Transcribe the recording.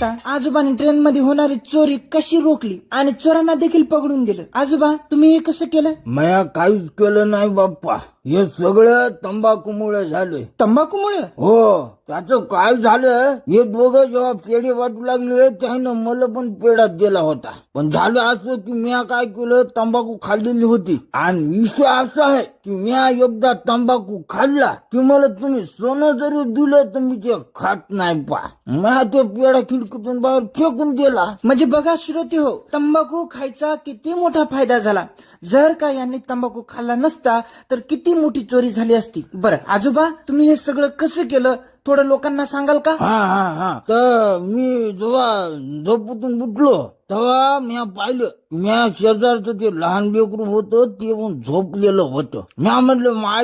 असता आजोबांनी ट्रेन मध्ये होणारी चोरी कशी रोखली आणि चोरांना देखील पकडून दिलं. आजोबा, तुम्ही हे कसं केलं? म्या काहीच केलं नाही बाप्पा. हे सगळं तंबाखूमुळे झालंय. तंबाखूमुळे? हो, त्याचं काय झालं, हे दोघं जेव्हा पेढे वाटू लागले त्यानं मला पण पेढा दिला होता. पण झालं असं की म्या काय केलं, तंबाखू खाल्लेली होती आणि विषय असा आहे की म्या एकदा तंबाखू खाल्ला की मला तुम्ही सोनं जरी दिलं तर मी ते खात नाही पा. म्या ते पेढा खिडकीतून बाहेर फेकून दिला. म्हणजे बघा श्रोते हो, तंबाखू खायचा किती मोठा फायदा झाला. जर का यांनी तंबाखू खाल्ला नसता तर किती मोठी चोरी झाली असती. बरं आजोबा, तुम्ही हे सगळं कसं केलं, थोडं लोकांना सांगाल का? हा. तर मी जेव्हा झोपूतून उठलो तेव्हा म्या पाहिलं, म्या शेजारचं ते लहान लेकरू होतं ते पण झोपलेलं होतं. म्या म्हणलं, माय